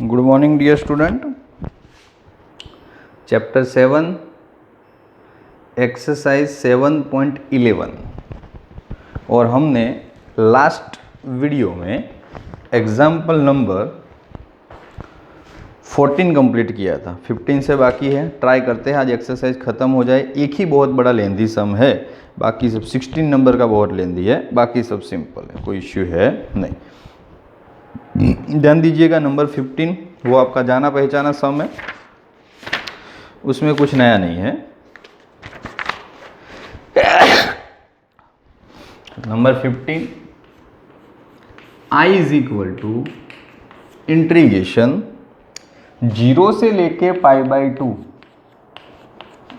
Good morning dear student. Chapter 7 exercise 7.11 और हमने last video में एग्जाम्पल नंबर 14 कंप्लीट किया था। 15 से बाकी है। ट्राई करते हैं आज एक्सरसाइज ख़त्म हो जाए। एक ही बहुत बड़ा लेंदी सम है, बाकी सब 16 नंबर का बहुत लेंदी है, बाकी सब सिंपल है, कोई इश्यू है नहीं। ध्यान दीजिएगा, नंबर 15 वो आपका जाना पहचाना सम है, उसमें कुछ नया नहीं है। Number 15 i is equal to integration 0 से लेके π/2।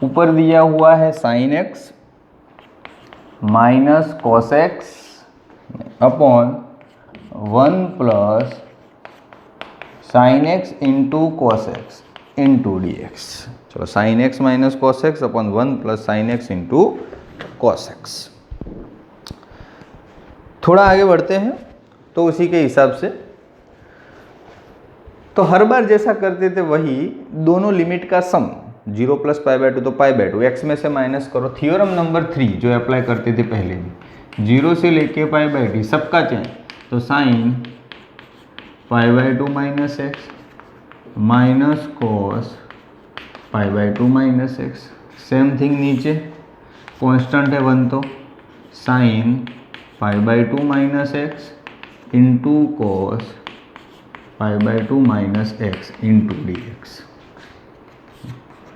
ऊपर दिया हुआ है sin x minus cos x upon 1 plus sin x into cos x into dx। चलो sin x minus cos x upon 1 plus sin x into cos x। थोड़ा आगे बढ़ते हैं तो उसी के हिसाब से, तो हर बार जैसा करते थे वही दोनों लिमिट का सम 0 प्लस π/2 तो π/2 x में से माइनस करो। थ्योरम नंबर 3 जो अप्लाई करते थे पहले भी, 0 से लेके π/2 सबका चेंज, तो sine π/2 minus x minus cos π/2 minus x. Same thing नीचे कांस्टेंट है 1 तो sine π/2 minus x into cos π/2 minus x into dx।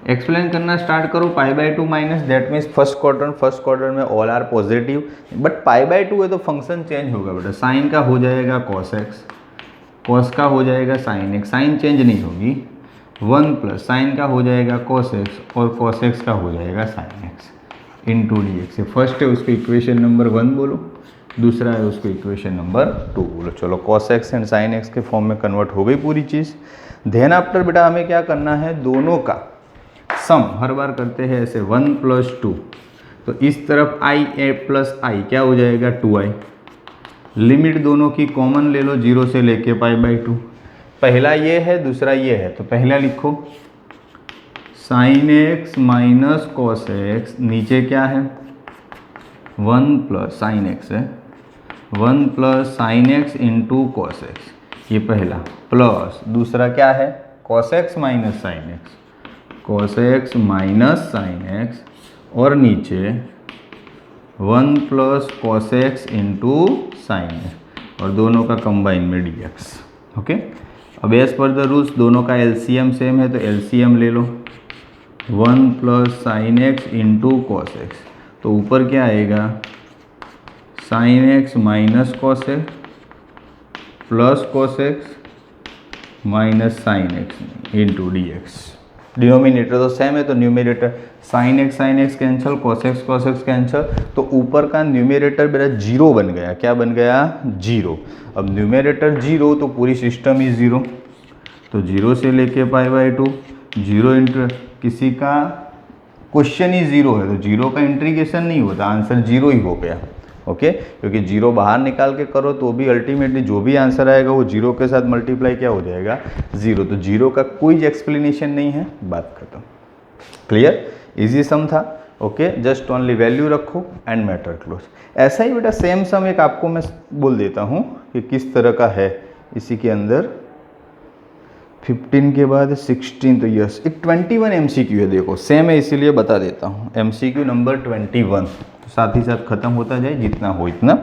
Explain करना स्टार्ट करो। π/2 minus that means first quadrant में ऑल आर पॉजिटिव, बट π/2 है तो function change होगा बेटा। साइन का हो जाएगा cos x, cos का हो जाएगा sin x, साइन चेंज नहीं होगी। 1 प्लस साइन का हो जाएगा cos x और cos x का हो जाएगा sin x into dx। First है उसको इक्वेशन नंबर 1 बोलो, दूसरा है उसको इक्वेशन नंबर 2 बोलो। चलो cos x and sin x के फॉर्म में कन्वर्ट हो गई पूरी चीज़। देन आफ्टर बेटा हमें क्या करना है, दोनों का सम हर बार करते हैं ऐसे 1 प्लस 2, तो इस तरफ i a प्लस आई क्या हो जाएगा 2i। लिमिट दोनों की कॉमन ले लो 0 से लेके π/2। पहला ये है, दूसरा ये है, तो पहला लिखो sin x minus cos x, नीचे क्या है 1 प्लस sin x है, 1 plus sin x into cos x, ये पहला, प्लस दूसरा क्या है cos x minus sin x, cos x minus sin x, और नीचे 1 plus cos x into sin x, और दोनों का कंबाइन में dx। ओके, अब एज पर द रूल्स दोनों का एलसीएम सेम है, तो एलसीएम ले लो 1 plus sin x into cos x, तो ऊपर क्या आएगा sin x minus cos x plus cos x minus sin x into dx। Denominator तो सेम है, तो numerator sin x cancel, cos x cancel, तो ऊपर का न्यूमरेटर मेरा 0 बन गया। क्या बन गया 0। अब न्यूमरेटर 0 तो पूरी सिस्टम ही 0, तो 0 से लेके π/2 0 इंटर, किसी का क्वेश्चन ही 0 है तो 0 का इंटीग्रेशन नहीं होता, आंसर 0 ही हो गया। ओके, क्योंकि 0 बाहर निकाल के करो तो भी अल्टीमेटली जो भी आंसर आएगा वो 0 के साथ मल्टीप्लाई क्या हो जाएगा 0, तो 0 का कोई एक्सप्लेनेशन नहीं है, बात खत्म। क्लियर, इजी सम था। ओके, जस्ट ओनली वैल्यू रखो एंड मैटर क्लोज। ऐसा ही बेटा सेम सम एक आपको मैं बोल देता हूँ कि किस तरह का है। इसी के अंदर 15 के बाद 16, तो यस एक 21 MCQ है, देखो सेम है इसीलिए बता देता हूँ। MCQ नंबर 21, साथ ही साथ खत्म होता जाए जितना हो इतना।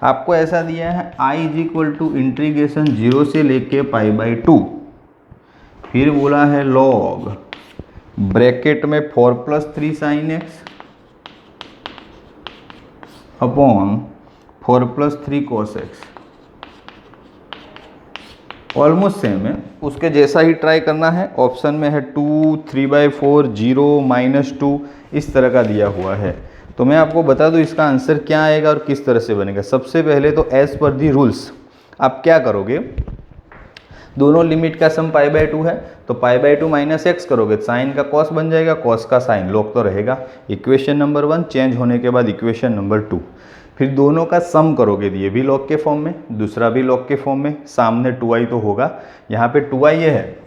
आपको ऐसा दिया है i is equal to integration 0 से लेके π/2, फिर बोला है log ब्रैकेट में 4 plus 3 sin x upon 4 plus 3 cos x। Almost same है, उसके जैसा ही ट्राई करना है। ऑप्शन में है 2, 3/4, 0, -2, इस तरह का दिया हुआ है। तो मैं आपको बता दूं इसका आंसर क्या आएगा और किस तरह से बनेगा। सबसे पहले तो एज पर दी रूल्स आप क्या करोगे, दोनों लिमिट का सम π/2 है, तो π/2 माइनस एक्स करोगे, साइन का कॉस बन जाएगा, कॉस का साइन, लॉग तो रहेगा। इक्वेशन नंबर 1 चेंज होने के बाद इक्वेशन नंबर 2, फिर दोनों का सम करोगे, ये भी लॉग के फॉर्म में, दूसरा भी लॉग के फॉर्म में, सामने 2i तो होगा, यहाँ पे 2i है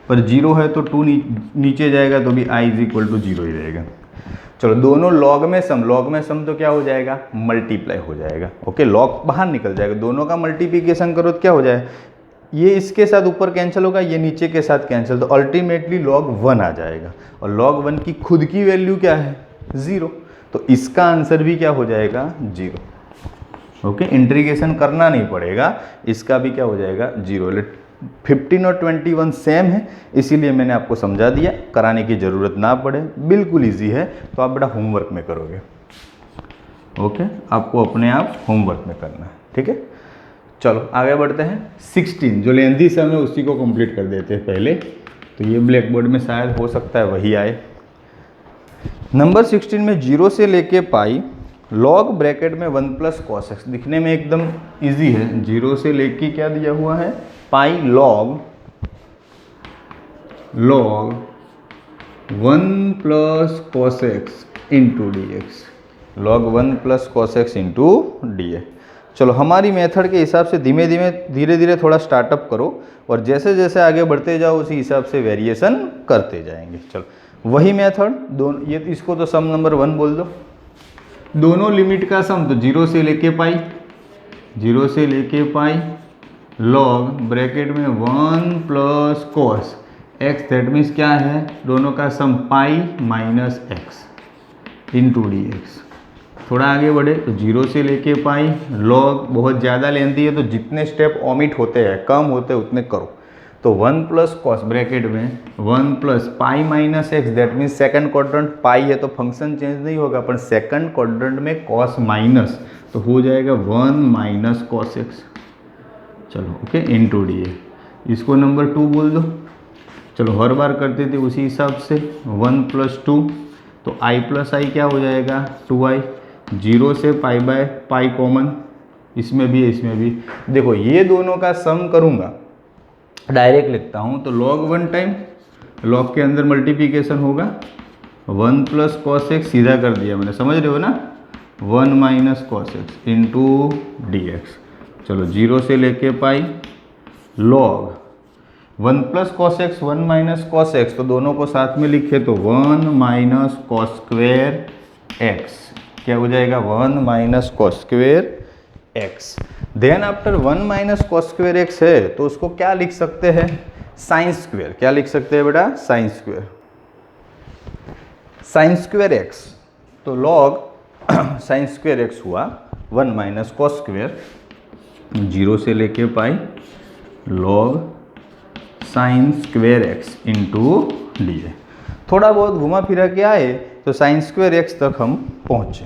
पर 0 है तो 2 नीचे जाएगा तो भी i = 0 ही रहेगा। चलो दोनों लॉग में सम तो क्या हो जाएगा, मल्टीप्लाई हो जाएगा। ओके, लॉग बाहर निकल जाएगा, दोनों का मल्टीप्लिकेशन करो तो क्या हो जाए, ये इसके साथ ऊपर कैंसिल होगा, ये नीचे के साथ कैंसिल, तो अल्टीमेटली log 1 आ जाएगा। और log 1 की खुद की वैल्यू क्या है, 0, तो इसका आंसर भी क्या हो जाएगा, 0। ओके, इंटीग्रेशन करना नहीं पड़ेगा, इसका भी क्या हो जाएगा, 0। 15 और 21 सेम है, इसीलिए मैंने आपको समझा दिया, कराने की ज़रूरत ना पड़े, बिल्कुल ईजी है। तो आप बड़ा होमवर्क में करोगे। ओके, आपको अपने आप होमवर्क में करना है, ठीक है। चलो आगे बढ़ते हैं। 16 जो लेंथी सम है उसी को कंप्लीट कर देते हैं पहले, तो ये ब्लैक बोर्ड में शायद हो सकता है वही आए। नंबर 16 में 0 से लेके पाई लॉग ब्रैकेट में 1 + cos x, दिखने में एकदम इजी है। 0 से लेके क्या दिया हुआ है, pi log 1 + cos x into dx, log 1 + cos x into dx। चलो हमारी मेथड के हिसाब से धीरे धीरे थोड़ा स्टार्टअप करो, और जैसे जैसे आगे बढ़ते जाओ उसी हिसाब से वेरिएशन करते जाएंगे। चलो वही मेथड, दोनों ये इसको तो सम नंबर 1 बोल दो, दोनों लिमिट का सम, तो 0 से लेके पाई लॉग ब्रैकेट में 1 + cos x, दैट मीन्स क्या है, दोनों का sum pi minus x into dx। थोड़ा आगे बढ़े तो 0 से लेके पाई लॉग, बहुत ज़्यादा लेंथी है तो जितने स्टेप ओमिट होते हैं, कम होते हैं उतने करो। तो 1 + cos ब्रैकेट में 1 + pi minus x, that means second quadrant, pi है तो फंक्शन चेंज नहीं होगा, पर सेकंड क्वाड्रेंट में cos माइनस तो हो जाएगा 1 - cos x। चलो ओके, इंटू dx, इसको नंबर 2 बोल दो। चलो हर बार करते थे उसी हिसाब से, 1 + 2 तो i + i क्या हो जाएगा, 2i। 0 से पाई कॉमन, इसमें भी देखो ये दोनों का सम करूँगा, डायरेक्ट लिखता हूँ तो log 1 टाइम log के अंदर मल्टीप्लिकेशन होगा, 1 + cos x सीधा कर दिया मैंने, समझ रहे हो ना, 1 - cos x इंटू dx। चलो 0 से लेके पाई log 1 + cos x 1 - cos x, तो दोनों को साथ में लिखे तो 1 - cos² x, क्या हो जाएगा, 1 - cos² x। Then after 1 - cos² x है तो उसको क्या लिख सकते हैं, sin²। क्या लिख सकते हैं बेटा, sin² x, तो log sin² x हुआ 1 - cos², 0 से लेके पाई log sin² x into dx। थोड़ा बहुत घुमा फिरा के आए तो sin² x तक हम पहुँचे।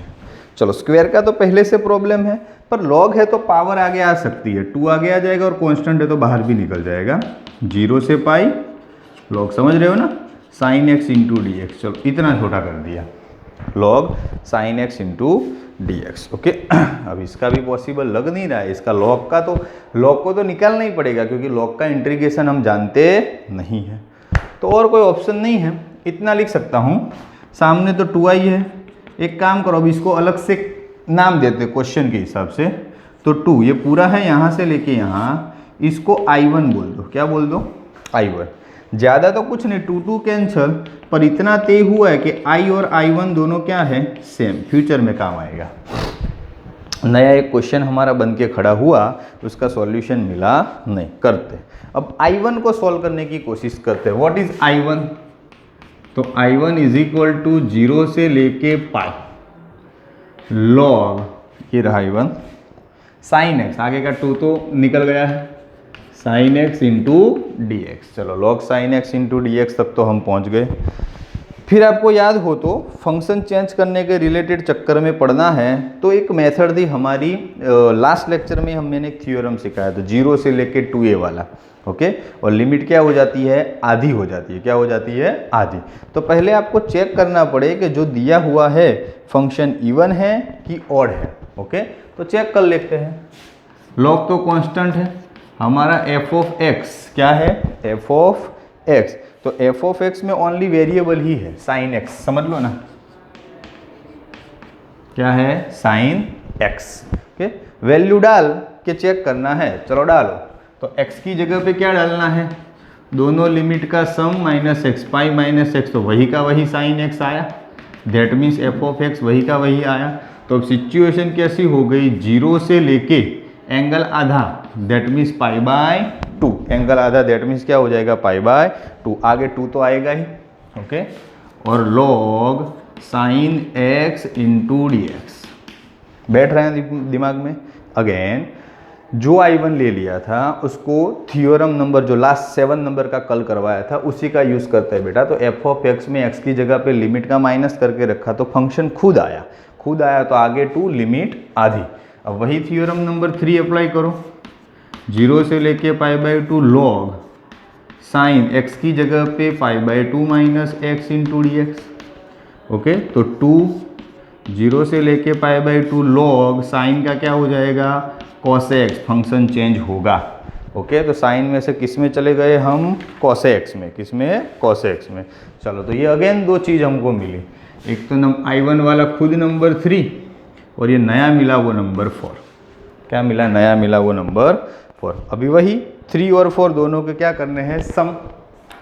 चलो स्क्वायर का तो पहले से प्रॉब्लम है, पर लॉग है तो पावर आगे आ सकती है, 2 आगे आ जाएगा, और कांस्टेंट है तो बाहर भी निकल जाएगा। 0 से पाई लॉग, समझ रहे हो ना, sin x इंटू dx। चलो इतना छोटा कर दिया, log sin x into dx। Okay, अब इसका भी पॉसिबल लग नहीं रहा है, इसका लॉग को तो निकालना ही पड़ेगा, क्योंकि लॉग का इंटीग्रेशन हम जानते नहीं है, तो और कोई ऑप्शन नहीं है। इतना लिख सकता हूँ, सामने तो 2i है, एक काम करो, अब इसको अलग से नाम देते क्वेश्चन के हिसाब से, तो 2 ये पूरा है यहाँ से लेके यहाँ, इसको i1 बोल दो। क्या बोल दो, i1। ज़्यादा तो कुछ नहीं, 2 कैंसल, पर इतना तय हुआ है कि i और i1 दोनों क्या है, सेम, फ्यूचर में काम आएगा। नया एक क्वेश्चन हमारा बन के खड़ा हुआ, उसका सॉल्यूशन मिला नहीं, करते अब i1 को सॉल्व करने की कोशिश करते हैं। व्हाट इज i1, तो i1 = 0 से लेके पाई log, ये रहा i1 sin x, आगे का 2 तो निकल गया है, sin x इंटू dx। चलो log sin x into dx तक तो हम पहुंच गए। फिर आपको याद हो तो फंक्शन चेंज करने के रिलेटेड चक्कर में पढ़ना है, तो एक मेथड थी हमारी, लास्ट लेक्चर में मैंने एक थ्योरम सिखाया था, 0 से लेके 2a वाला। ओके, और लिमिट क्या हो जाती है, आधी हो जाती है। क्या हो जाती है, आधी। तो पहले आपको चेक करना पड़े कि जो दिया हुआ है फंक्शन इवन है कि ऑड है। ओके, तो चेक कर लेते हैं। लॉग तो कांस्टेंट है हमारा, f ऑफ x क्या है, f ऑफ x, तो f ऑफ x में ओनली वेरिएबल ही है sin x, समझ लो ना, क्या है, साइन एक्स। ओके, वैल्यू डाल के चेक करना है, चलो डालो। तो x की जगह पे क्या डालना है, दोनों लिमिट का sum minus x, pi minus x, तो वही का वही साइन एक्स आया, that means f of x वही का वही आया। तो अब सिचुएशन कैसी हो गई, 0 से लेके एंगल आधा, that means pi by 2, angle आधा दैट मीन्स क्या हो जाएगा, पाई बाय 2, आगे 2 तो आएगा ही। ओके, और log sign x into d x बैठ रहे हैं दिमाग में। अगेन जो I1 ले लिया था उसको थियोरम नंबर जो लास्ट 7 नंबर का कल करवाया था उसी का यूज़ करते हैं बेटा। तो एफ ऑफ एक्स में एक्स की जगह पे लिमिट का माइनस करके रखा तो फंक्शन खुद आया तो आगे 2 लिमिट आधी। अब वही थियोरम नंबर 3 अप्लाई करो, 0 से लेके pi by 2 log sine x की जगह पे पाई by 2 minus x into d x. Okay, तो 2 0 से लेके पाई बाई 2 log साइन का क्या हो जाएगा, कॉस एक्स, फंक्शन चेंज होगा। ओके, तो साइन में से किस में चले गए हम, कॉस एक्स में, किस में, कॉस एक्स में। चलो, तो ये अगेन 2 चीज़ हमको मिली, एक तो I1 वाला खुद नंबर 3 और ये नया मिला वो नंबर 4। क्या मिला, नया मिला वो नंबर 4। अभी वही 3 और 4 दोनों के क्या करने हैं, सम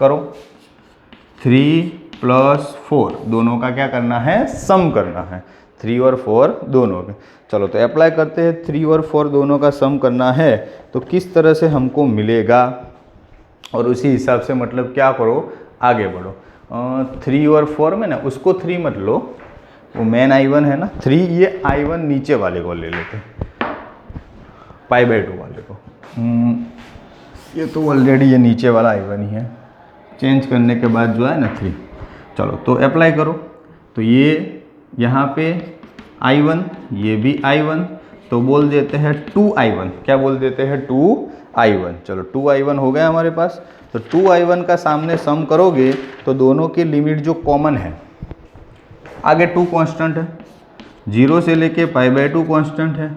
करो। 3 + 4 दोनों का क्या करना है, सम करना है, 3 और 4 दोनों के। चलो, तो अप्लाई करते हैं, 3 और 4 दोनों का सम करना है तो किस तरह से हमको मिलेगा, और उसी हिसाब से मतलब क्या करो, आगे बढ़ो। 3 और 4 में ना उसको 3 मत लो, वो मेन I1 है ना 3, ये I1 नीचे वाले को ले लेते पाई बाई 2 वाले को। ये तो ऑलरेडी ये नीचे वाला I1 ही है, चेंज करने के बाद जो है ना 3। चलो, तो अप्लाई करो, तो ये यहाँ पे I1, ये भी I1, तो बोल देते हैं 2I1। क्या बोल देते हैं, 2I1। चलो, 2I1 हो गया हमारे पास। तो 2I1 का सामने सम करोगे तो दोनों की लिमिट जो कॉमन है, आगे 2 कांस्टेंट है, 0 से लेके पाई बाई 2 कांस्टेंट है,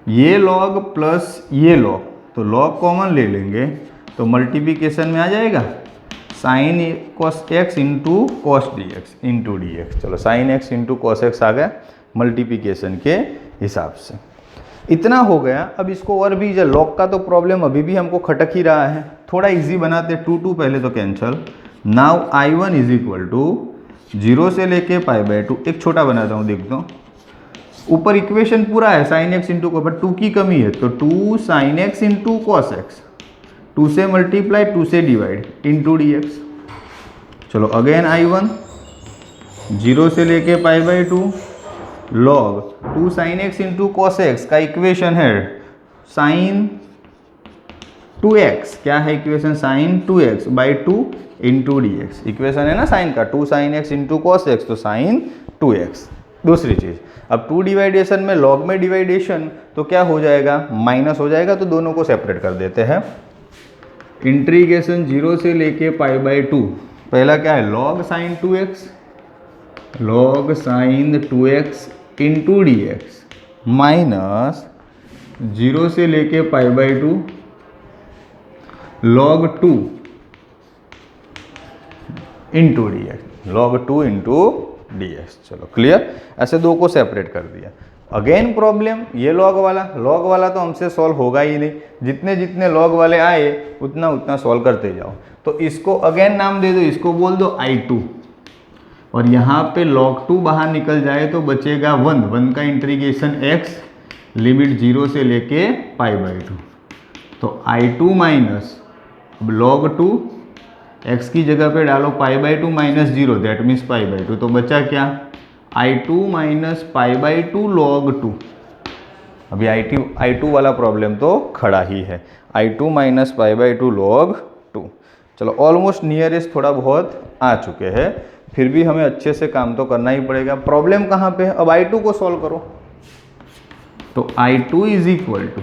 ये log प्लस ये log, तो log कॉमन ले लेंगे तो मल्टीप्लिकेशन में आ जाएगा sine cos x into cos d x into d x. चलो, sine x into cos x आ गया मल्टीप्लिकेशन के हिसाब से। इतना हो गया। अब इसको और भी, लॉग का तो प्रॉब्लम अभी भी हमको खटक ही रहा है, थोड़ा इजी बनाते, 2 पहले तो cancel. Now I1 is equal to 0 से लेके पाई बाई 2, एक छोटा बनाता हूँ, देख दो ऊपर इक्वेशन पूरा है साइन एक्स इंटू को, बट 2 की कमी है, तो 2 sine x into cos x, 2 से मल्टीप्लाई 2 से डिवाइड इंटू डी एक्स। चलो, अगेन I1 0 से लेके pi by 2 log 2 sine x into cos x का इक्वेशन है साइन 2x। क्या है equation, sine 2x by 2 into d x. Equation है ना साइन का, 2 sine x into cos x, तो साइन 2x। दूसरी चीज़, अब 2 डिवाइडेशन में log में डिवाइडेशन तो क्या हो जाएगा, माइनस हो जाएगा, तो दोनों को सेपरेट कर देते हैं। इंटीग्रेशन 0 से लेके पाई बाई 2, पहला क्या है, log sine 2x, log sine 2x into d x, minus 0 से लेके pi by 2 log 2 into d x, log 2 into d x. चलो, क्लियर, ऐसे 2 को सेपरेट कर दिया। अगेन प्रॉब्लम, ये log वाला तो हमसे सॉल्व होगा ही नहीं, जितने जितने log वाले आए उतना उतना सॉल्व करते जाओ। तो इसको अगेन नाम दे दो, इसको बोल दो I2, और यहाँ पे log 2 बाहर निकल जाए तो बचेगा 1 का इंटीग्रेशन x, लिमिट 0 से लेके पाई बाई 2, तो I2 माइनस log 2, x की जगह पे डालो पाई by 2 minus 0, that means pi by 2, तो बचा क्या, I2 minus pi by 2 log 2। अभी I2 वाला प्रॉब्लम तो खड़ा ही है, I2 minus pi by 2 log 2। चलो, ऑलमोस्ट नियरेस्ट थोड़ा बहुत आ चुके हैं, फिर भी हमें अच्छे से काम तो करना ही पड़ेगा। प्रॉब्लम कहाँ पे है, अब I2 को सॉल्व करो, तो I2 इज इक्वल टू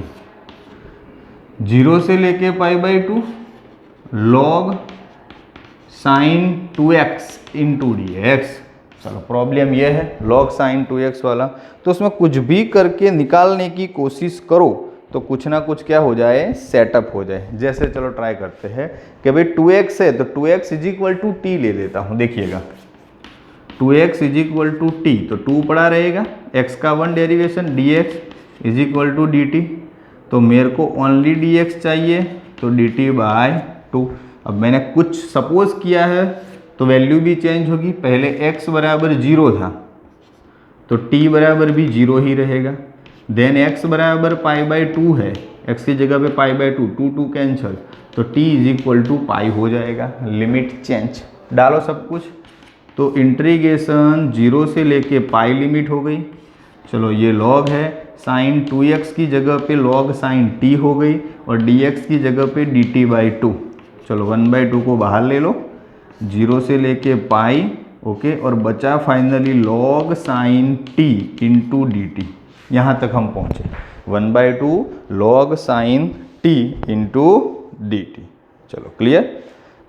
0 से लेके pi by 2 log sine 2x into d x. चलो, प्रॉब्लम ये है log साइन 2x वाला, तो उसमें कुछ भी करके निकालने की कोशिश करो तो कुछ ना कुछ क्या हो जाए, सेटअप हो जाए। जैसे चलो ट्राई करते हैं कि भाई 2x है तो 2x is equal to T ले लेता हूँ। देखिएगा 2x is equal to T, तो 2 पड़ा रहेगा x का 1 derivation dx is equal to dt। तो मेरे को ओनली dx चाहिए तो dt/2। अब मैंने कुछ सपोज किया है तो वैल्यू भी चेंज होगी। पहले x बराबर 0 था तो t बराबर भी 0 ही रहेगा। देन x बराबर π/2 है, x की जगह पे π/2, 2 कैंसल तो t इज इक्वल टू पाई हो जाएगा। लिमिट चेंज डालो सब कुछ तो इंटीग्रेशन 0 से लेके पाई लिमिट हो गई। चलो ये लॉग है, साइन 2x की जगह पे लॉग साइन t हो गई और dx की जगह पे dt/2। चलो 1/2 को बाहर ले लो, 0 से लेके पाई, ओके, और बचा finally log sign t into dt। यहाँ तक हम पहुँचे 1/2 log sign t into dt। चलो क्लियर।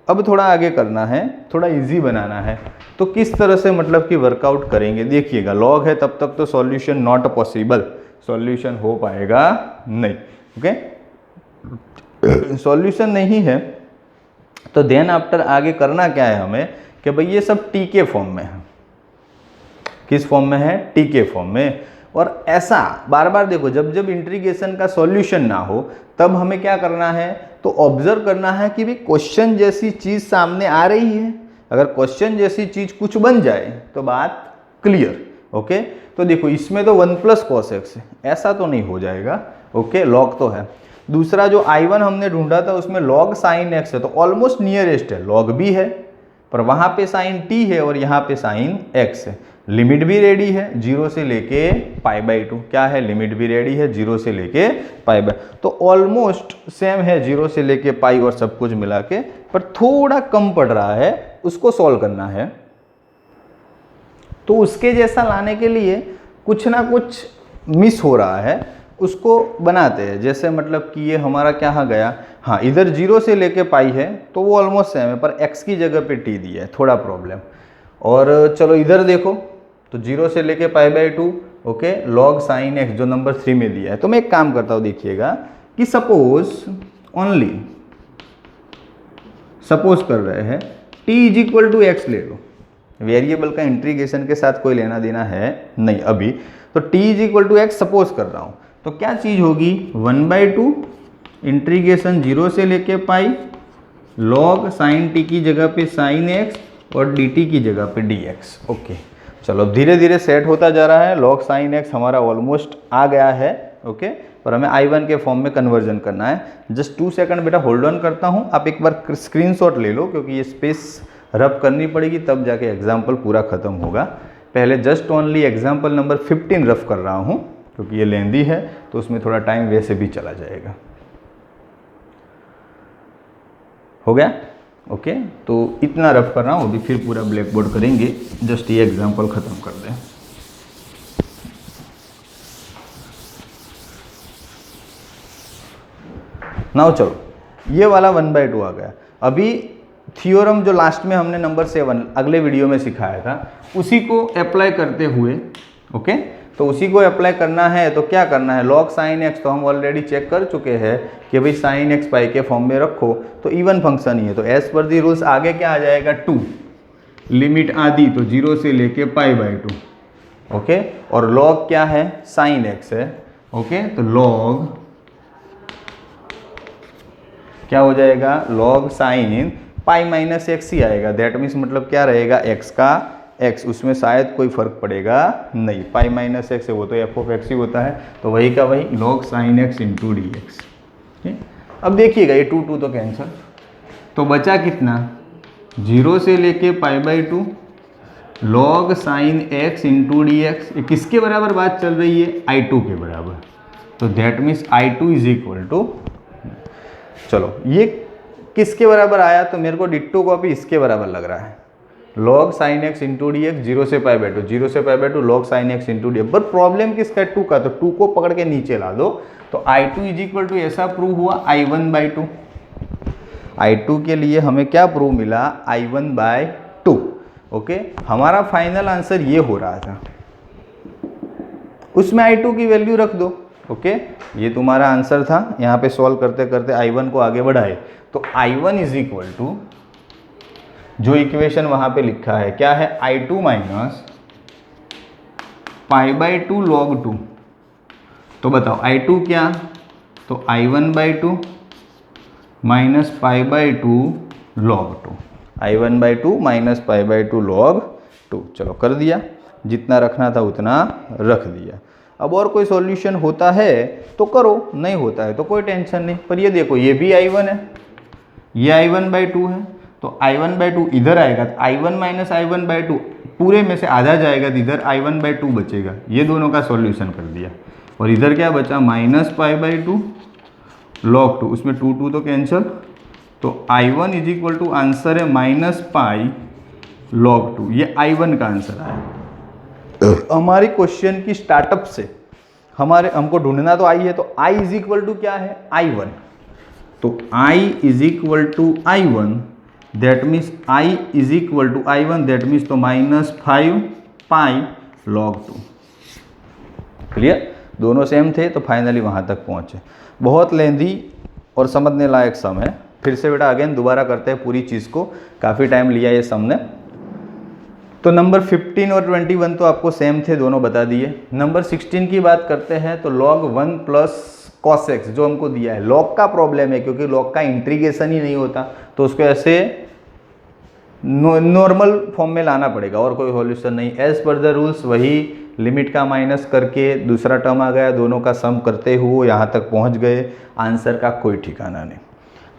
अब थोड़ा आगे करना है, थोड़ा इजी बनाना है। तो किस तरह से मतलब कि वर्कआउट करेंगे देखिएगा। लॉग है तब तक तो सॉल्यूशन नॉट पॉसिबल, सॉल्यूशन हो पाएगा नहीं, ओके। सॉल्यूशन नहीं है तो देन आफ्टर आगे करना क्या है हमें कि भाई ये सब टी के फॉर्म में है। किस फॉर्म में है? टी के फॉर्म में। और ऐसा बार बार देखो, जब जब इंटीग्रेशन का सॉल्यूशन ना हो तब हमें क्या करना है, तो ऑब्जर्व करना है कि भाई क्वेश्चन जैसी चीज सामने आ रही है। अगर क्वेश्चन जैसी चीज कुछ बन जाए तो बात क्लियर, ओके। तो देखो इसमें तो 1 + cos x है, ऐसा तो नहीं हो जाएगा, ओके, लॉग तो है। दूसरा जो I1 हमने ढूंढा था उसमें log sin x है तो ऑलमोस्ट नियरेस्ट है, log भी है पर वहां पे sin t है और यहाँ पे sin x है। लिमिट भी रेडी है 0 से लेके π/2। क्या है? लिमिट भी रेडी है 0 से लेके π/2। तो ऑलमोस्ट सेम है 0 से लेके पाई और सब कुछ मिला के, पर थोड़ा कम पड़ रहा है, उसको सॉल्व करना है। तो उसके जैसा लाने के लिए कुछ ना कुछ मिस हो रहा है, उसको बनाते हैं। जैसे मतलब कि ये हमारा क्या गया, हाँ इधर 0 से लेके पाई है तो वो ऑलमोस्ट सेम है पर x की जगह पे t दिया है, थोड़ा प्रॉब्लम। और चलो इधर देखो तो 0 से लेके π/2, ओके, log sin x जो नंबर 3 में दिया है। तो मैं एक काम करता हूँ, देखिएगा कि सपोज कर रहे हैं t is equal to x ले लो। वेरिएबल का इंटीग्रेशन के साथ कोई लेना देना है नहीं अभी, तो t is equal to x suppose कर रहा हूँ। तो क्या चीज़ होगी, 1/2 इंटीग्रेशन 0 से लेके पाई log sin t की जगह पे sin x और dt की जगह पे dx, ओके। चलो धीरे धीरे सेट होता जा रहा है। log sin x हमारा ऑलमोस्ट आ गया है, ओके, और हमें I1 के फॉर्म में कन्वर्जन करना है। जस्ट 2 सेकंड बेटा होल्ड ऑन करता हूँ, आप एक बार स्क्रीनशॉट ले लो क्योंकि ये स्पेस रब करनी पड़ेगी तब जाके एग्जाम्पल पूरा खत्म होगा। पहले just only example number 15 rough कर रहा हूँ क्योंकि ये लेंदी है तो उसमें थोड़ा टाइम वैसे भी चला जाएगा। हो गया, ओके। तो इतना रफ कर रहा हूँ, अभी फिर पूरा ब्लैक बोर्ड करेंगे, जस्ट ये एग्जाम्पल ख़त्म कर दें। नाउ चलो ये वाला 1/2 आ गया। अभी थियोरम जो लास्ट में हमने नंबर 7 अगले वीडियो में सिखाया था उसी को अप्लाई करते हुए, ओके, तो उसी को अप्लाई करना है। तो क्या करना है, log sin x तो हम ऑलरेडी चेक कर चुके हैं कि भाई sin x पाई के फॉर्म में रखो तो इवन फंक्शन ही है। तो एज पर दी रूल्स आगे क्या आ जाएगा, 2 लिमिट आदि तो 0 से लेके π/2, ओके, और log क्या है, sin x है, ओके। तो log क्या हो जाएगा, log sin π-x ही आएगा। दैट मीन्स मतलब क्या रहेगा, x का x, उसमें शायद कोई फर्क पड़ेगा नहीं। π-x है वो तो f(x) ही होता है, तो वही का वही log sin x into dx। अब देखिएगा ये 2 तो कैंसिल, तो बचा कितना, 0 से लेके π/2 log sin x into dx। किसके बराबर बात चल रही है, I2 के बराबर। तो that means I2 is equal to, चलो ये किसके बराबर आया, तो मेरे को डिट्टो कॉपी इसके बराबर लग रहा है, log sin x into dx 0 से π/2, 0 से π/2 log sin x into dx। पर प्रॉब्लम किसका है, 2 का, तो 2 को पकड़ के नीचे ला दो तो I2 इज इक्वल टू ऐसा प्रूव हुआ I1/2। I2 के लिए हमें क्या प्रूव मिला, I1/2, ओके। हमारा फाइनल आंसर ये हो रहा था, उसमें I2 की वैल्यू रख दो, ओके। ये तुम्हारा आंसर था। यहाँ पे सॉल्व करते करते I1 को आगे बढ़ाए तो I1 इज इक्वल टू, जो इक्वेशन वहां पे लिखा है क्या है, I2 माइनस π/2 log 2, तो बताओ I2 क्या, तो I1/2 minus π/2 log 2, I1/2 minus π/2 log 2। चलो कर दिया, जितना रखना था उतना रख दिया। अब और कोई सॉल्यूशन होता है तो करो, नहीं होता है तो कोई टेंशन नहीं। पर ये देखो, ये भी I1 है, ये I1/2 है, तो I1/2 इधर आएगा तो I1 माइनस I1/2 पूरे में से आधा जाएगा तो इधर I1/2 बचेगा। ये दोनों का सॉल्यूशन कर दिया। और इधर क्या बचा, माइनस π/2 log 2, उसमें 2 तो कैंसिल, तो I1 is equal to answer है माइनस पाई log 2। ये I1 का आंसर आया। हमारी क्वेश्चन की स्टार्टअप से हमको ढूंढना तो I है, तो I इज इक्वल टू क्या है, I1, तो I is equal to I1, that means I is equal to I1, that means तो माइनस 5 पाई log 2। क्लियर, दोनों सेम थे तो फाइनली वहाँ तक पहुँचे। बहुत लेंदी और समझने लायक सम है। फिर से बेटा अगेन दोबारा करते हैं पूरी चीज़ को, काफ़ी टाइम लिया ये सम ने। तो नंबर 15 और 21 तो आपको सेम थे, दोनों बता दिए। नंबर 16 की बात करते हैं तो log 1 प्लस cos x जो हमको दिया है, log का प्रॉब्लम है क्योंकि log का इंटीग्रेशन ही नहीं होता, तो उसको ऐसे नॉर्मल फॉर्म में लाना पड़ेगा, और कोई सॉल्यूशन नहीं। एज पर द रूल्स वही लिमिट का माइनस करके दूसरा टर्म आ गया, दोनों का सम करते हुए यहाँ तक पहुँच गए, आंसर का कोई ठिकाना नहीं।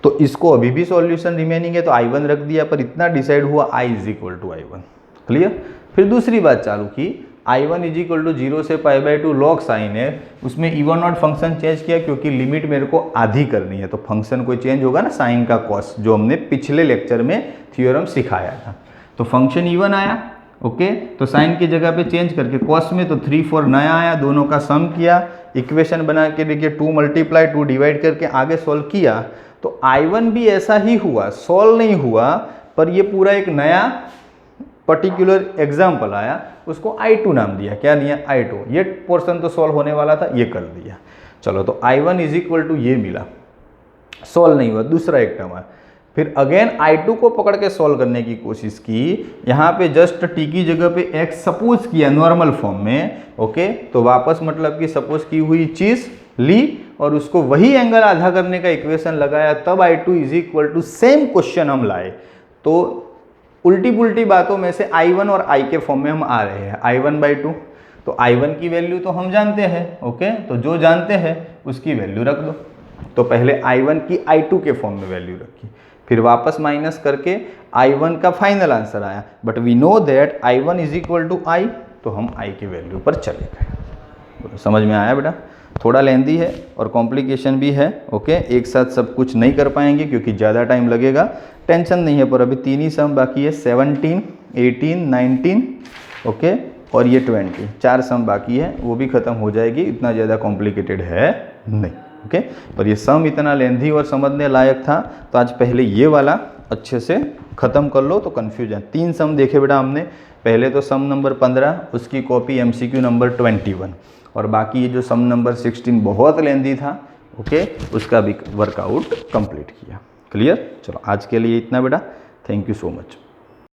तो इसको अभी भी सॉल्यूशन रिमेनिंग है तो I1 रख दिया, पर इतना डिसाइड हुआ I is equal to I1। Clear. फिर दूसरी बात चालू की, I1 इज इक्वल टू 0 से π/2 log साइन है, उसमें इवन ऑड फंक्शन चेंज किया क्योंकि लिमिट मेरे को आधी करनी है, तो फंक्शन कोई चेंज होगा ना, साइन का कॉस, जो हमने पिछले लेक्चर में थ्योरम सिखाया था। तो फंक्शन इवन आया, ओके, तो साइन की जगह पे चेंज करके कॉस में, तो 3 4 नया आया, दोनों का सम किया, इक्वेशन बना के देखिए 2 मल्टीप्लाई 2 डिवाइड करके आगे सॉल्व किया, तो I1 भी ऐसा ही हुआ, सॉल्व नहीं हुआ, पर ये पूरा एक नया पर्टिकुलर एग्जाम्पल आया, उसको I2 नाम दिया। क्या दिया, I2। ये पोर्शन तो सॉल्व होने वाला था, ये कर दिया। चलो, तो I1 इज इक्वल टू ये मिला, सॉल्व नहीं हुआ, दूसरा एक टर्म है। फिर अगेन I2 को पकड़ के सॉल्व करने की कोशिश की, यहाँ पे जस्ट t की जगह पे x सपोज किया नॉर्मल फॉर्म में, ओके, तो वापस मतलब कि सपोज की हुई चीज़ ली और उसको वही एंगल आधा करने का इक्वेशन लगाया, तब I2 is equal to same question हम लाए। तो उल्टी पुल्टी बातों में से I1 और I के फॉर्म में हम आ रहे हैं, I1/2, तो I1 की वैल्यू तो हम जानते हैं, ओके, तो जो जानते हैं उसकी वैल्यू रख दो। तो पहले I1 की I2 के फॉर्म में वैल्यू रखी, फिर वापस माइनस करके I1 का फाइनल आंसर आया, but we know that I1 is equal to I, तो हम I की वैल्यू पर चले गए। समझ में आया बेटा? थोड़ा लेंदी है और कॉम्प्लिकेशन भी है, ओके, एक साथ सब कुछ नहीं कर पाएंगे क्योंकि ज़्यादा टाइम लगेगा, टेंशन नहीं है। पर अभी 3 ही सम बाकी है, 17, 18, 19, ओके, और ये 20, 4 सम बाकी है, वो भी ख़त्म हो जाएगी, इतना ज़्यादा कॉम्प्लिकेटेड है नहीं, ओके। पर ये सम इतना लेंदी और समझने लायक था, तो आज पहले ये वाला अच्छे से ख़त्म कर लो तो कन्फ्यूजन। 3 सम देखे बेटा हमने, पहले तो सम नंबर 15, उसकी कॉपी MCQ नंबर 21, और बाकी ये जो सम नंबर 16 बहुत लेंदी था, ओके, उसका भी वर्कआउट कंप्लीट किया। क्लियर? चलो आज के लिए इतना बेटा, थैंक यू सो मच।